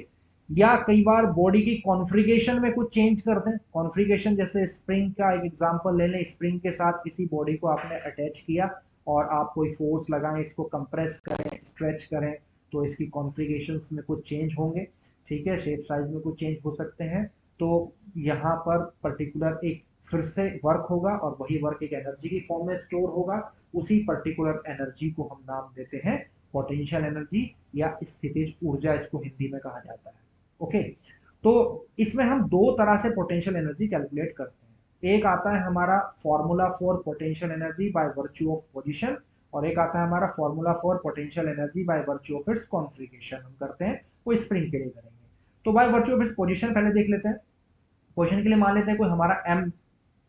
या कई बार बॉडी की कॉन्फ़िगरेशन में कुछ चेंज कर दें। कॉन्फ़िगरेशन जैसे स्प्रिंग का एक एग्जांपल ले लें, स्प्रिंग के साथ किसी बॉडी को आपने अटैच किया और आप कोई फोर्स लगाएं, इसको कंप्रेस करें, स्ट्रेच करें, तो इसकी कॉन्फ़िगरेशंस में कुछ चेंज होंगे। ठीक है, शेप साइज में कुछ चेंज हो सकते हैं। तो यहाँ पर पर्टिकुलर एक फिर से वर्क होगा और वही वर्क एक एनर्जी की फॉर्म में स्टोर होगा। उसी पर्टिकुलर एनर्जी को हम नाम देते हैं पोटेंशियल एनर्जी, या स्थितिज ऊर्जा इसको हिंदी में कहा जाता है। ओके, तो इसमें हम दो तरह से पोटेंशियल एनर्जी कैलकुलेट करते हैं। एक आता है हमारा formula for potential energy by virtue of position, और एक आता है हमारा formula for potential energy by virtue of its configuration. हम करते हैं वो स्प्रिंग के लिए करेंगे। तो bye virtue of its position पहले देख लेते हैं। पोजीशन के लिए मान लेते हैं कोई हमारा एम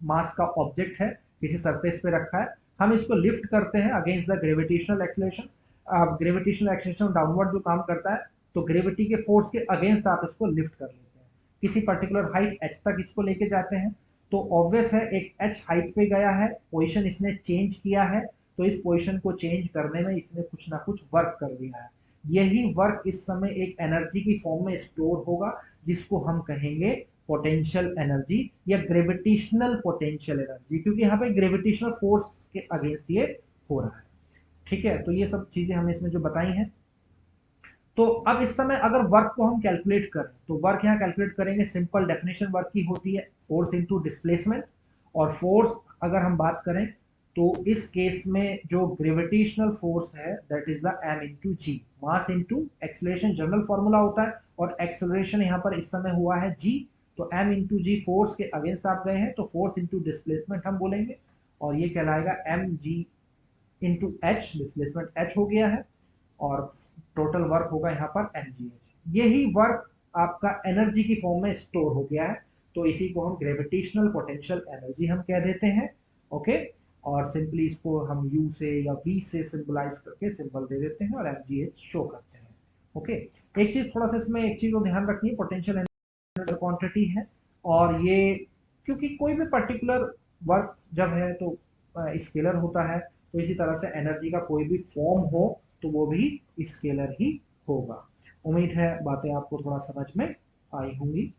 मास का ऑब्जेक्ट है, किसी सरफेस पे रखा है, हम इसको लिफ्ट करते हैं against the gravitational acceleration. Gravitational acceleration downward जो काम करता है, तो ग्रेविटी के फोर्स के अगेंस्ट आप इसको लिफ्ट कर लेते हैं, किसी पर्टिकुलर हाइट एच तक इसको लेके जाते हैं। तो ऑब्वियस है एक एच हाइट पे गया है, पोजीशन इसने चेंज किया है, तो इस पोजीशन को चेंज करने में इसने कुछ ना कुछ वर्क कर दिया है। यही वर्क इस समय एक एनर्जी की फॉर्म में स्टोर होगा, जिसको हम कहेंगे पोटेंशियल एनर्जी या ग्रेविटेशनल पोटेंशियल एनर्जी, क्योंकि यहाँ पे ग्रेविटेशनल फोर्स के अगेंस्ट ये हो रहा है। ठीक है, तो ये सब चीजें हमने इसमें जो बताई हैं। तो अब इस समय अगर वर्क को हम कैलकुलेट करें तो वर्क यहाँ कैलकुलेट करेंगे, सिंपल डेफिनेशन वर्क की होती है फोर्स इंटू डिस्प्लेसमेंट। और फोर्स अगर हम बात करें तो इस केस में जो ग्रेविटेशनल फोर्स है that is the m into G, mass into acceleration general formula होता है, और एक्सेलरेशन यहाँ पर इस समय हुआ है g, तो m इंटू जी फोर्स के अगेंस्ट आप गए हैं तो फोर्स इंटू डिस्प्लेसमेंट हम बोलेंगे, और ये कहलाएगा M G into H, displacement h हो गया है, और टोटल वर्क होगा यहाँ पर एम जी एच। यही वर्क आपका एनर्जी की फॉर्म में स्टोर हो गया है, तो इसी को हम ग्रेविटेशनल पोटेंशियल एनर्जी हम कह देते हैं। ओके, और सिंपली इसको हम यू से या वी से सिंबलाइज करके सिंबल दे देते हैं और एम जी एच शो करते हैं। ओके, एक चीज थोड़ा सा इसमें एक चीज को ध्यान रखनी है, पोटेंशियल एनर्जी क्वांटिटी है, और ये क्योंकि कोई भी पर्टिकुलर वर्क जब है तो स्केलर होता है, तो इसी तरह से एनर्जी का कोई भी फॉर्म हो तो वो भी स्केलर ही होगा। उम्मीद है बातें आपको थोड़ा समझ में आई होंगी।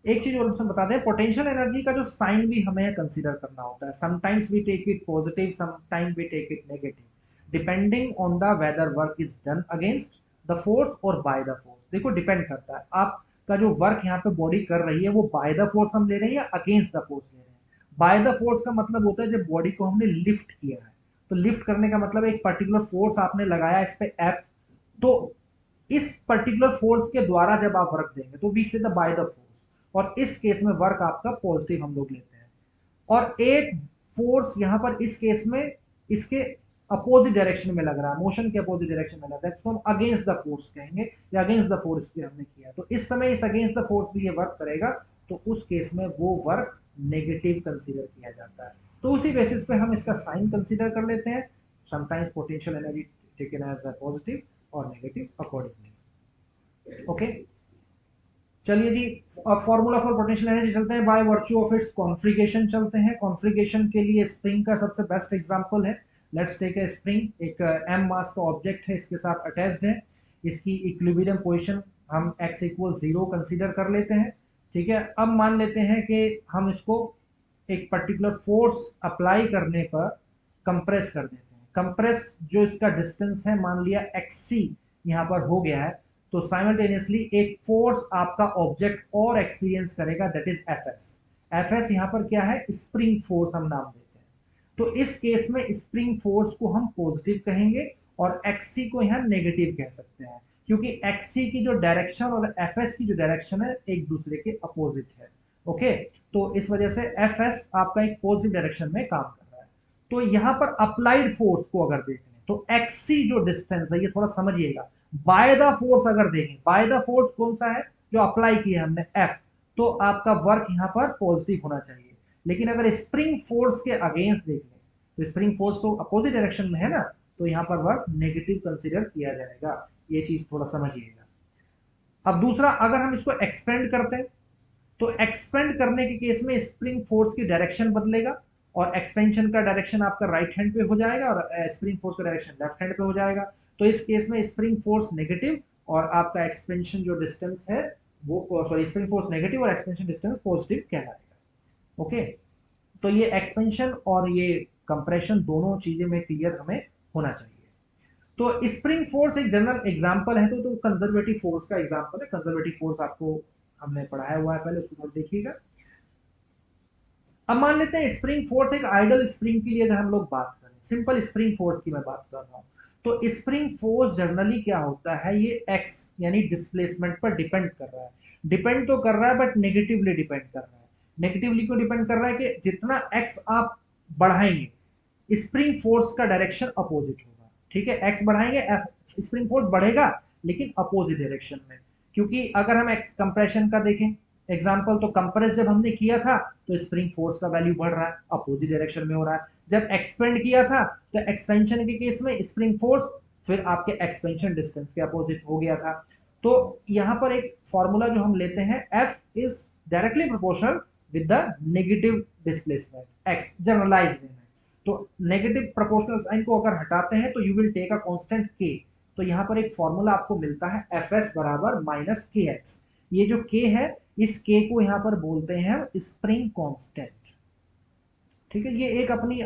एक चीज और बता दें, पोटेंशियल एनर्जी का जो साइन भी हमें कंसीडर करना होता है। Sometimes we take it positive, sometimes we take it negative, depending on the whether work is done against the force और बाय द फोर्स। देखो डिपेंड करता है आपका जो वर्क यहाँ पे बॉडी कर रही है वो बाय द फोर्स हम ले रहे हैं या अगेंस्ट द फोर्स ले रहे हैं। बाय द फोर्स का मतलब होता है जब बॉडी को हमने लिफ्ट किया है, तो लिफ्ट करने का मतलब एक पर्टिकुलर फोर्स आपने लगाया इस पे एफ, तो इस पर्टिकुलर फोर्स के द्वारा जब आप वर्क देंगे तो वी से द बाय द फोर्स, और इस केस में वर्क आपका पॉजिटिव हम लोग लेते हैं। और एक फोर्स यहां पर इस केस में इसके अपोजिट डायरेक्शन में लग रहा है, मोशन के अपोजिट डायरेक्शन में लग रहा है, तो हम अगेंस्ट द फोर्स कहेंगे, या अगेंस्ट द फोर्स भी हमने किया, तो इस समय इस अगेंस्ट द फोर्स भी ये वर्क करेगा, तो उस केस में वो वर्क नेगेटिव कंसीडर किया जाता है। तो उसी बेसिस पे हम इसका साइन कंसीडर कर लेते हैं, sometimes potential energy taken as the positive और नेगेटिव अकॉर्डिंगली। ओके, चलिए जी, अब फॉर्मूला फॉर पोटेंशियल एनर्जी चलते हैं, by virtue of its configuration चलते हैं। कॉन्फ़िगरेशन के लिए स्प्रिंग का सबसे बेस्ट एग्जांपल है। लेट्स टेक ए स्प्रिंग, एक एम मास का ऑब्जेक्ट है, इसके साथ अटैच्ड है, इसकी इक्विलिब्रियम पोजीशन हम x इक्वल 0 कंसीडर कर लेते हैं। ठीक है, अब मान लेते हैं कि हम इसको एक पर्टिकुलर फोर्स अप्लाई करने पर कंप्रेस कर देते हैं। कंप्रेस जो इसका डिस्टेंस है मान लिया xc यहाँ पर हो गया है, तो साइमल्टेनियसली एक फोर्स आपका ऑब्जेक्ट और एक्सपीरियंस करेगा that is F S. F S यहाँ पर क्या है, स्प्रिंग फोर्स हम नाम देते हैं। तो इस केस में स्प्रिंग फोर्स को हम पॉजिटिव कहेंगे और एक्सी को यहाँ नेगेटिव कह सकते हैं, क्योंकि एक्सी की जो डायरेक्शन और एफ एस की जो डायरेक्शन है एक दूसरे के अपोजिट है। ओके, तो इस वजह से एफ एस आपका एक पॉजिटिव डायरेक्शन में काम कर रहा है। तो यहाँ पर अप्लाइड फोर्स को अगर देखें तो एक्सी जो डिस्टेंस है, ये थोड़ा समझिएगा, बाय द फोर्स अगर देखें, बाय द फोर्स कौन सा है जो अप्लाई किया हमने, एफ, तो आपका वर्क यहाँ पर पॉजिटिव होना चाहिए। लेकिन अगर स्प्रिंग फोर्स के अगेंस्ट देख लें तो स्प्रिंग फोर्स तो अपोजिट डायरेक्शन में है ना, तो यहाँ पर वर्क नेगेटिव कंसीडर किया जाएगा। ये चीज थोड़ा समझिएगा। अब दूसरा, अगर हम इसको एक्सपेंड करते हैं तो एक्सपेंड करने के केस में स्प्रिंग फोर्स की डायरेक्शन बदलेगा, और एक्सपेंशन का डायरेक्शन आपका राइट हैंड पे हो जाएगा और स्प्रिंग फोर्स का डायरेक्शन लेफ्ट हैंड पे हो जाएगा। तो इस केस में स्प्रिंग फोर्स नेगेटिव और आपका एक्सपेंशन जो डिस्टेंस है वो, सॉरी, स्प्रिंग फोर्स नेगेटिव और एक्सपेंशन डिस्टेंस पॉजिटिव कहलाएगा। ओके, तो ये एक्सपेंशन और ये कंप्रेशन दोनों चीजें में क्लियर हमें होना चाहिए। तो स्प्रिंग फोर्स एक जनरल एग्जांपल है, तो कंजर्वेटिव फोर्स का एग्जांपल है। कंजर्वेटिव फोर्स आपको हमने पढ़ाया हुआ है पहले, उसको देखिएगा। अब मान लेते हैं स्प्रिंग फोर्स एक आइडल स्प्रिंग के लिए अगर हम लोग बात करें, सिंपल स्प्रिंग फोर्स की मैं बात कर रहा हूं, तो स्प्रिंग फोर्स जनरली क्या होता है, ये एक्स यानी डिस्प्लेसमेंट पर डिपेंड कर रहा है। डिपेंड तो कर रहा है बट नेगेटिवली डिपेंड कर रहा है। नेगेटिवली क्यों डिपेंड कर रहा है कि जितना एक्स आप बढ़ाएंगे स्प्रिंग फोर्स का डायरेक्शन अपोजिट होगा। ठीक है, एक्स बढ़ाएंगे स्प्रिंग फोर्स बढ़ेगा लेकिन अपोजिट डायरेक्शन में, क्योंकि अगर हम एक्स कंप्रेशन का देखें एग्जाम्पल, तो कंप्रेस जब हमने किया था तो स्प्रिंग फोर्स का वैल्यू बढ़ रहा है, अपोजिट डायरेक्शन में हो रहा है। जब एक्सपेंड किया था तो एक्सपेंशन के केस में स्प्रिंग फोर्स फिर आपके एक्सपेंशन डिस्टेंस के अपोजिट हो गया था। तो यहां पर एक फॉर्मूला जो हम लेते हैं, F is directly proportional with the negative displacement X, generalize में। तो नेगेटिव प्रोपोर्शनल साइन को अगर हटाते हैं तो you will take a constant K, तो यहां पर एक फॉर्मूला आपको मिलता है एफ एस बराबर माइनस के एक्स। ये जो के है, इस के को यहां पर बोलते हैं स्प्रिंग कांस्टेंट। ठीक है, ये एक अपनी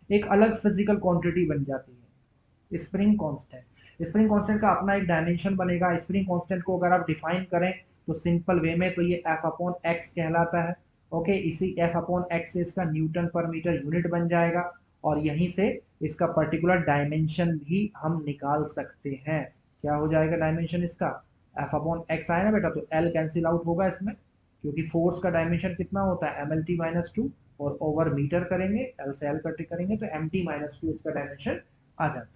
एक अलग फिजिकल क्वांटिटी बन जाती है स्प्रिंग कांस्टेंट। स्प्रिंग कांस्टेंट का अपना एक डायमेंशन बनेगा। स्प्रिंग कांस्टेंट को अगर आप डिफाइन करें तो सिंपल वे में तो ये एफ अपॉन एक्स कहलाता है। ओके, इसी एफ अपॉन एक्स से इसका न्यूटन पर मीटर यूनिट बन जाएगा और यहीं से इसका पर्टिकुलर डायमेंशन भी हम निकाल सकते हैं। क्या हो जाएगा डायमेंशन इसका? एफ अपॉन एक्स आया ना बेटा, तो एल कैंसिल आउट होगा इसमें, क्योंकि फोर्स का डायमेंशन कितना होता है M L T minus two, और ओवर मीटर करेंगे, एल से एल कट करेंगे तो एम टी माइनस टू इसका डायमेंशन आ जाता है।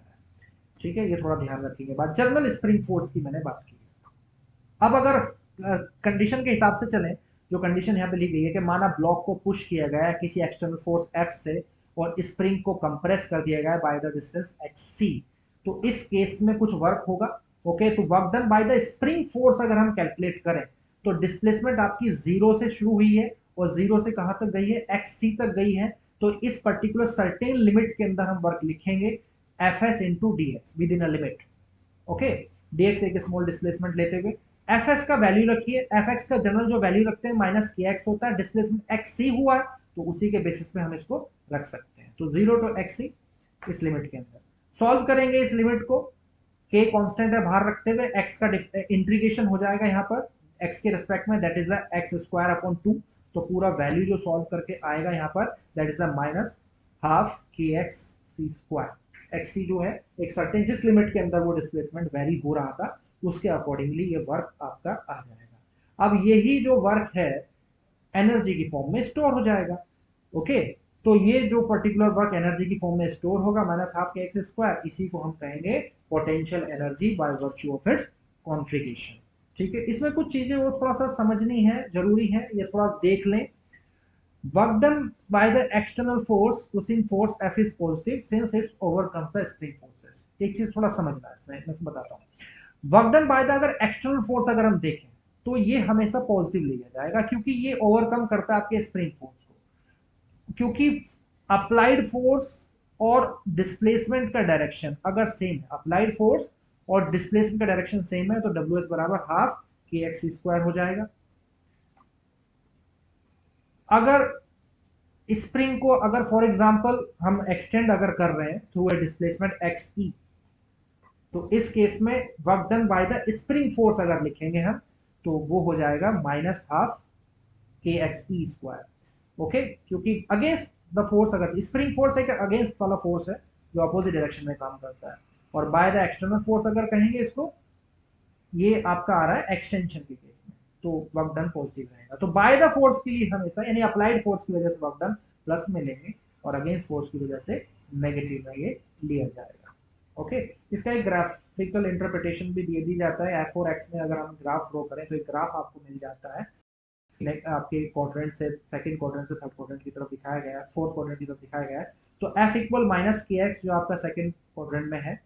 ठीक है, ये थोड़ा ध्यान रखेंगे। बात जर्नल स्प्रिंग फोर्स की मैंने बात की। अब अगर कंडीशन के हिसाब से चलें, जो कंडीशन यहाँ पे ली गई है कि माना ब्लॉक को पुश किया गया है किसी एक्सटर्नल फोर्स एफ से और स्प्रिंग को कंप्रेस कर दिया गया है by the distance H C, तो इस केस में कुछ वर्क होगा। ओके, तो work done by the spring force अगर हम कैलकुलेट करें तो डिस्प्लेसमेंट आपकी जीरो से शुरू हुई है और जीरो से कहां तक गई है? एक्स सी तक गई है। तो इस पर्टिकुलर सर्टेन लिमिट के अंदर हम वर्क लिखेंगे F S into D x with in a limit. Okay, dx एक स्मॉल डिस्प्लेसमेंट लेते हुए एफ एस का वैल्यू रखिए। एफ एक्स का जनरल जो वैल्यू रखते हैं माइनस के एक्स होता है, डिस्प्लेसमेंट एक्स सी हुआ है तो उसी के बेसिस पे हम इसको रख सकते हैं। तो जीरो टू एक्स सी इस लिमिट के अंदर सॉल्व करेंगे इस लिमिट को, के कांस्टेंट है बाहर रखते हुए, एक्स का इंटीग्रेशन हो जाएगा यहाँ पर एक्स के रिस्पेक्ट में, that is the x square upon two. तो पूरा वैल्यू जो सॉल्व करके आएगा यहाँ पर that is the minus half के एक्स सी स्क्वायर। एक्स सी जो है एक सर्टेन जिस लिमिट के अंदर वो डिस्प्लेसमेंट वेरी हो रहा था उसके अकॉर्डिंगली ये वर्क आपका आ जाएगा। अब यही जो वर्क है एनर्जी की फॉर्म में स्टोर हो जाएगा। ओके, तो ये जो पर्टिकुलर वर्क एनर्जी की फॉर्म में स्टोर होगा माइनस हाफ के एक्स स्क्वायर, इसी को हम कहेंगे potential energy by virtue of it's configuration. ठीक है, इसमें कुछ चीजें वो थोड़ा सा समझनी है, जरूरी है, ये थोड़ा देख लें। Work done by the external force pushing force F is positive since it's overcomes the spring forces. एक चीज थोड़ा समझना है इसमें, मैं बताता हूँ। वर्क डन बाय द अगर एक्सटर्नल फोर्स अगर हम देखें तो ये हमेशा पॉजिटिव लिया जाएगा क्योंकि ये ओवरकम करता है आपके स्प्रिंग फोर्स को, क्योंकि अप्लाइड फोर्स और डिस्प्लेसमेंट का डायरेक्शन अगर सेम है, अप्लाइड फोर्स और डिस्प्लेसमेंट का डायरेक्शन सेम है तो डब्ल्यू एस बराबर हाफ के एक्स स्क्वायर हो जाएगा। अगर स्प्रिंग को अगर फॉर एग्जांपल हम एक्सटेंड अगर कर रहे हैं थ्रू अ डिस्प्लेसमेंट एक्स ई, तो इस केस में work done by the spring force अगर लिखेंगे हम तो वो हो जाएगा माइनस हाफ के एक्स ई स्क्वायर। ओके, क्योंकि अगेंस्ट द फोर्स, अगर स्प्रिंग फोर्स एक अगेंस्ट वाला फोर्स है जो अपोजिट डायरेक्शन में काम करता है, और बाय द एक्सटर्नल फोर्स अगर कहेंगे इसको, ये आपका आ रहा है एक्सटेंशन के केस में, तो वर्क डन पॉजिटिव रहेगा। तो बाय द फोर्स के लिए हमेशा यानी अप्लाइड फोर्स की वजह से वर्क डन प्लस में लेंगे और अगेंस्ट फोर्स की वजह से नेगेटिव में ये लिया जाएगा। ओके, इसका एक ग्राफिकल इंटरप्रिटेशन भी दे दी जाता है। एफ और एक्स में अगर हम ग्राफ ड्रॉ करें तो एक ग्राफ आपको मिल जाता है आपके क्वाड्रेंट से सेकंड क्वाड्रेंट से थर्ड क्वाड्रेंट की तरफ दिखाया गया है, फोर्थ क्वाड्रेंट की तरफ दिखाया गया है। तो F equal minus K x जो आपका सेकंड क्वाड्रेंट में है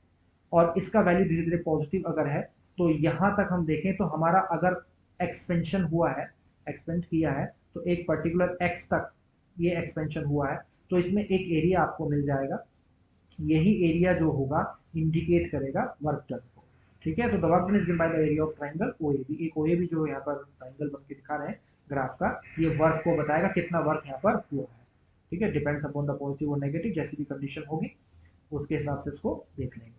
और इसका वैल्यू धीरे धीरे पॉजिटिव अगर है तो यहां तक हम देखें तो हमारा अगर एक्सपेंशन हुआ है, एक्सपेंड किया है तो एक पर्टिकुलर एक्स तक ये एक्सपेंशन हुआ है तो इसमें एक एरिया आपको मिल जाएगा। यही एरिया जो होगा इंडिकेट करेगा वर्क डन को। ठीक है, तो the work done is given by the area of triangle OAB. एक ओएबी जो यहाँ पर ट्रायंगल बन के दिखा रहे हैं ग्राफ का, ये वर्क को बताएगा कितना वर्क यहाँ पर हुआ है। ठीक है, डिपेंड्स अपॉन द पॉजिटिव और नेगेटिव, जैसी भी कंडीशन होगी उसके हिसाब से इसको देख लेंगे।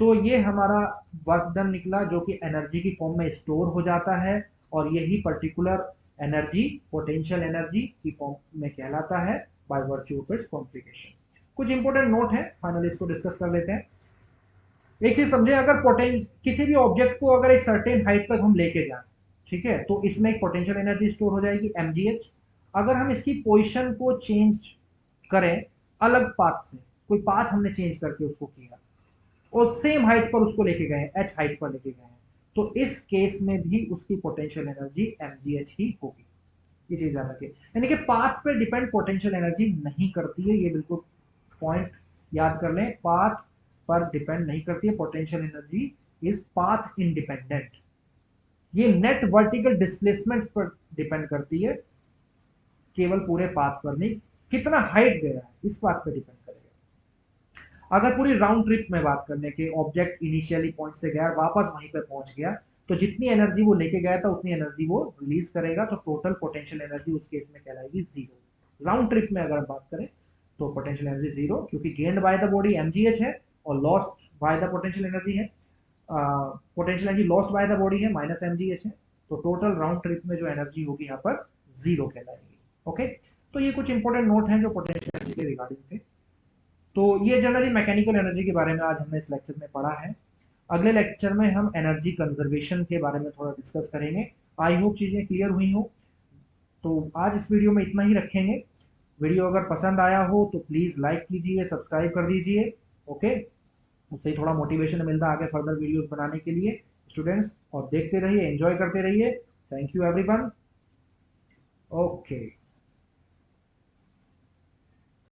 तो ये हमारा वर्क डन निकला जो कि एनर्जी की फॉर्म में स्टोर हो जाता है और यही पर्टिकुलर एनर्जी पोटेंशियल एनर्जी की फॉर्म में कहलाता है bye virtue of it's configuration. कुछ इंपॉर्टेंट नोट है, फाइनली इसको डिस्कस कर लेते हैं। एक चीज समझे, अगर किसी भी ऑब्जेक्ट को अगर एक सर्टेन हाइट तक हम लेके जाएं, ठीक है, तो इसमें एक पोटेंशियल एनर्जी स्टोर हो जाएगी mgh। अगर हम इसकी पोजीशन को चेंज करें अलग पाथ से, कोई पाथ हमने चेंज करके उसको किया और सेम हाइट पर उसको लेके गए, एच हाइट पर लेके गए, तो इस केस में भी उसकी पोटेंशियल एनर्जी mgh ही होगी। ये चीज याद रखिए, यानी कि पाथ पे डिपेंड पोटेंशियल एनर्जी नहीं करती है, ये बिल्कुल पॉइंट याद कर लें। पाथ पर डिपेंड नहीं करती है potential energy, is path independent. ये नेट वर्टिकल डिस्प्लेसमेंट पर डिपेंड करती है, केवल पूरे पाथ पर नहीं, कितना हाइट गया है इस बात पर डिपेंड करेगा। अगर पूरी राउंड ट्रिप में बात करने के ऑब्जेक्ट इनिशियली पॉइंट से गया वापस वहीं पर पहुंच गया तो जितनी एनर्जी वो लेके गया था उतनी एनर्जी वो रिलीज करेगा, तो टोटल पोटेंशियल एनर्जी उस केस में कहलाएगी जीरो। राउंड ट्रिप में अगर बात करें तो पोटेंशियल एनर्जी जीरो, क्योंकि gained by the body mgh है और lost by the potential energy है, potential energy lost by the body है माइनस mgh है, तो टोटल राउंड ट्रिप में जो एनर्जी होगी यहाँ पर जीरो कहलाएगी। ओके, तो ये कुछ इंपॉर्टेंट नोट हैं जो पोटेंशियल एनर्जी के रिगार्डिंग थे। तो ये जनरली मैकेनिकल एनर्जी के बारे में आज हमने इस लेक्चर में पढ़ा है। अगले लेक्चर में हम एनर्जी कंजर्वेशन के बारे में थोड़ा डिस्कस करेंगे। आई होप चीज़ें क्लियर हुई हो। तो आज इस वीडियो में इतना ही रखेंगे। वीडियो अगर पसंद आया हो तो प्लीज़ लाइक कीजिए, सब्सक्राइब कर दीजिए। ओके, उससे ही थोड़ा मोटिवेशन मिलता है आगे फर्दर वीडियोस बनाने के लिए स्टूडेंट्स। और देखते रहिए, एंजॉय करते रहिए। Thank you everyone. ओके।